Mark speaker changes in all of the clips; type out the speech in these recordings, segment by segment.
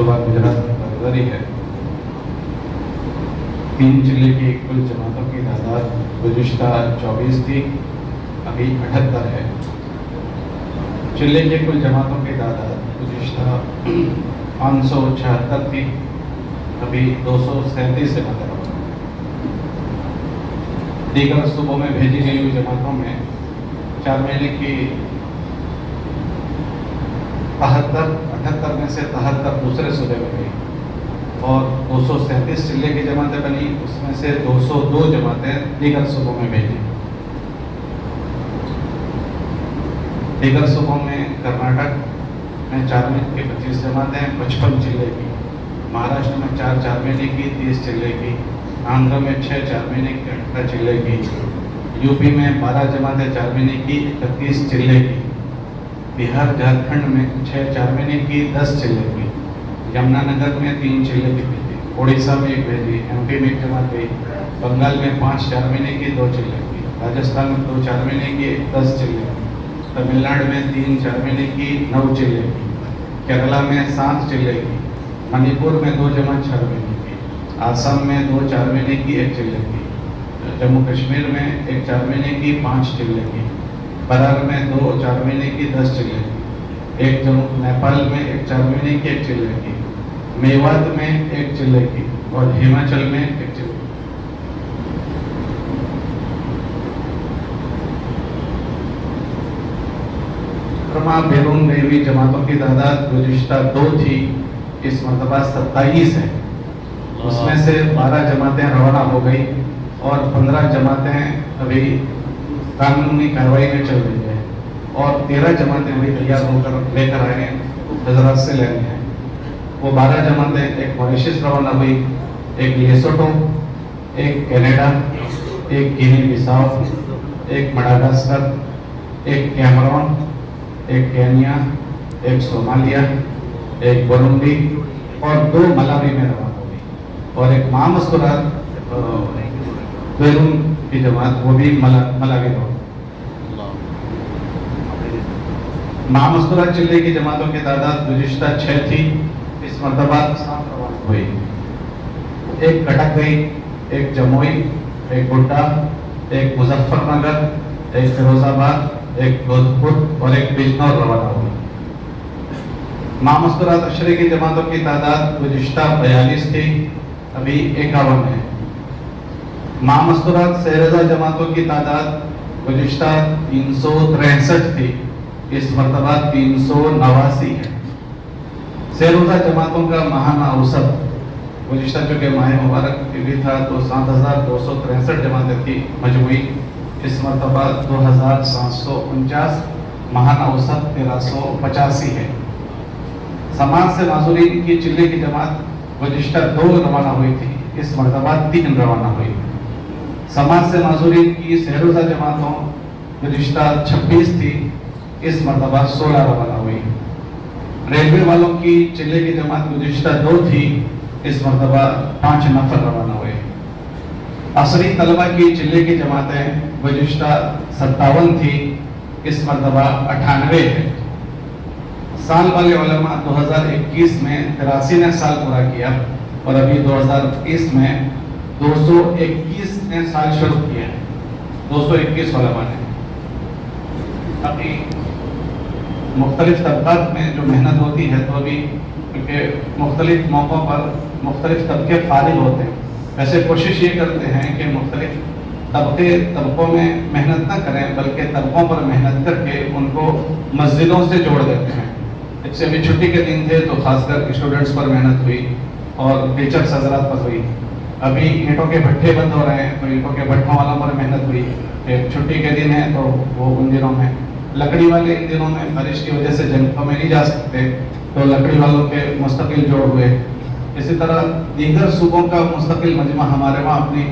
Speaker 1: सूबा गुजरात में बरदरी है। 3 जिले की कुल जमातों की तादाद गुज़िश्ता 24 थी, अभी 78 है। जिले की कुल जमातों की तादाद गुज़िश्ता 576 थी, अभी 237 जमातें हैं। दीगर सूबों में भेजी गई हुई जमातों में 4 महीने की 78 में से 73 दूसरे सूबे में गई और 237 जिले की जमातें बनी, उसमें से 202 जमातें दीगर सूबों में भेजी। दीगर सूबों में कर्नाटक में 4 महीने की 25 जमातें 55 जिले की, महाराष्ट्र में 4 महीने की 30 जिले की, आंध्र में 6 4 महीने की 18 जिले की, यूपी में 12 जमातें 4 महीने की 31 जिले की, बिहार झारखंड में 6 4 महीने की 10 जिले की, यमुनानगर में 3 जिले की भेजी, उड़ीसा में 1 भेजी, एमपी में 1 जमात गई, बंगाल में 5 4 महीने की 2 जिले की, राजस्थान में 2 4 महीने की 10 जिले की, तमिलनाडु में 3 4 महीने की 9 जिले की, केरला में 7 जिले की, मणिपुर में 2 जमात 4 महीने की, आसाम में 2 4 महीने की 1 जिले की, जम्मू कश्मीर में 1 4 महीने की 5 जिले की, बरार में 2 4 महीने की 10 जिले की, एक नेपाल में 1 4 महीने की 1 जिले की, मेवात में 1 जिले की और हिमाचल में 1 जिले की। बैरून गई हुई जमातों की तादाद गुज़िश्ता 2 थी, इस मरतबा 27 है। उसमें से 12 जमातें रवाना हो गई और 15 जमातें अभी कानूनी कार्रवाई में चल रही है और 13 जमातें अभी तैयार होकर लेकर आए हैं, हजरात से लेने हैं। वो 12 जमातें, एक मॉरिशस रवाना हुई, एक लेसोटो, एक कनाडा, एक गिनी बिसाओ, एक मडागास्कर, एक कैमरून, एक केन्या, एक सोमालिया, एक बुरुंडी और 2 मलावी में रवाना हुई और एक महामस्तूरात बैरून की जमात, वो भी मलावी हो। महामस्तूरात जिले की जमातों की तादाद गुज़िश्ता 6 थी, इस मरतबा 7 रवाना हुई। एक कटक गई, एक जमुई, एक गोड्डा, एक मुजफ्फरनगर, एक फिरोजाबाद, एक जोधपुर और एक बिजनौर रवाना हुई। महामस्तूरात अशरे की जमातों की तादाद गुज़िश्ता 42 थी, अभी 51 है। महामस्तूरात सहरजा जमातों की तादाद गुज़िश्ता 363 थी, इस मरतबा 389 है। सहरजा जमातों का माहाना औसत गुज़िश्ता चूँकि माह मुबारक भी था तो 7263 जमातें थी मजमूई, इस मरतबा 2749, महाना औसत 1385 है। समाज से माजूरीन की जिले की जमात गुज़िश्ता 2 रवाना हुई थी, इस मरतबा 3 रवाना हुई। समाज से माजूरीन की सहरजा जमातों गुज़िश्ता 26 थी, इस मरतबा 16 रवाना हुई। रेलवे वालों की जिले की जमात गुज़िश्ता 2 थी, इस मरतबा 5 नफर रवाना हुए। असरी तलबा की जिले की जमातें गुज़िश्ता 57 थी, इस मरतबा 98 है। साल वाले उलमा 2021 में 83 साल पूरा किया और अभी 2020 में 221 ने साल शुरू किया है। 221 उलमा ने अभी मुख्तलिफ तबक़ात में जो मेहनत होती है, तो अभी क्योंकि मुख्तलिफ मौक़ों पर मुख्तलिफ तबके फारिग होते हैं, वैसे कोशिश ये करते हैं कि मुख्तलिफ तबकों में मेहनत ना करें, बल्कि तबकों पर मेहनत करके उनको मस्जिदों से जोड़ देते हैं। इससे अभी छुट्टी के दिन थे तो खासकर स्टूडेंट्स पर मेहनत हुई और टीचर्स हजरात पर हुई। अभी ईंटों के भट्ठे बंद हो रहे हैं तो ईंटों के भट्ठों वालों पर मेहनत हुई। छुट्टी के दिन है तो वो उन दिनों में, लकड़ी वाले इन दिनों में बारिश की वजह से जंगलों में नहीं जा सकते तो लकड़ी वालों के मुस्तकिल जोड़ हुए। इसी तरह दीगर सूबों का मुस्तकिल मजमा हमारे वहाँ अपनी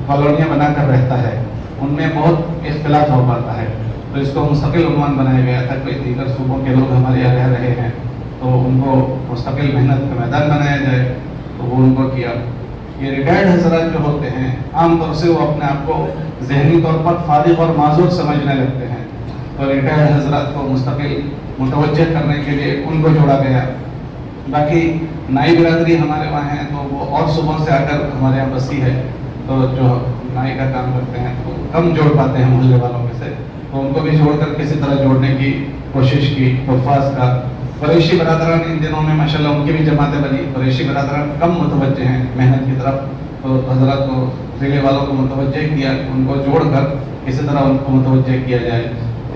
Speaker 1: कॉलोनियाँ बनाकर रहता है, उनमें बहुत इख्तिलाफ हो पाता है, तो इसको मुस्तकिल उन्वान बनाया गया था कि दीगर सूबों के लोग हमारे यहाँ रह रहे हैं तो उनको मुस्तकिल मेहनत का मैदान बनाया जाए, तो वो उनको किया। ये रिटायर्ड हजरात जो होते हैं आमतौर से वो अपने आप को जहनी तौर पर फारिग और माजूर समझने लगते हैं, तो रिटायर्ड हजरात को मुस्तकिल मुतवज्जह करने के लिए उनको जोड़ा गया। बाकी नाई बिरादरी हमारे वहाँ है, तो वो और सुबह से आकर हमारे यहाँ बसी है, तो जो नाई का काम करते हैं तो कम जोड़ पाते हैं मोहल्ले वालों में से, तो उनको भी जोड़कर किसी तरह जोड़ने की कोशिश की। हुफ़ाज़ का कुरैशी बरादरान इन दिनों में माशाल्लाह उनकी भी जमातें बनी। कुरैशी बरादरान कम मुतवज्जे हैं मेहनत की तरफ, तो हजरत को जिले वालों को मुतवज्जे किया, उनको जोड़कर किसी तरह उनको मुतवज्जे किया जाए।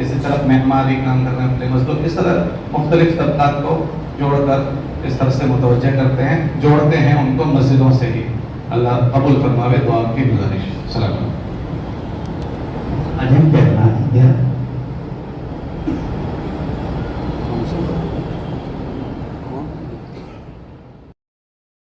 Speaker 1: इसी तरह मेहमारी काम कर रहे हैं अपने मजदूर, इस तरह मुख्तलिफ तबकात को जोड़कर इस तरह से मुतवज्जे करते हैं, जोड़ते हैं उनको मस्जिदों से ही। अल्लाह कबूल फरमावे, दुआ की गुजारिश। सलाम।
Speaker 2: Ada yang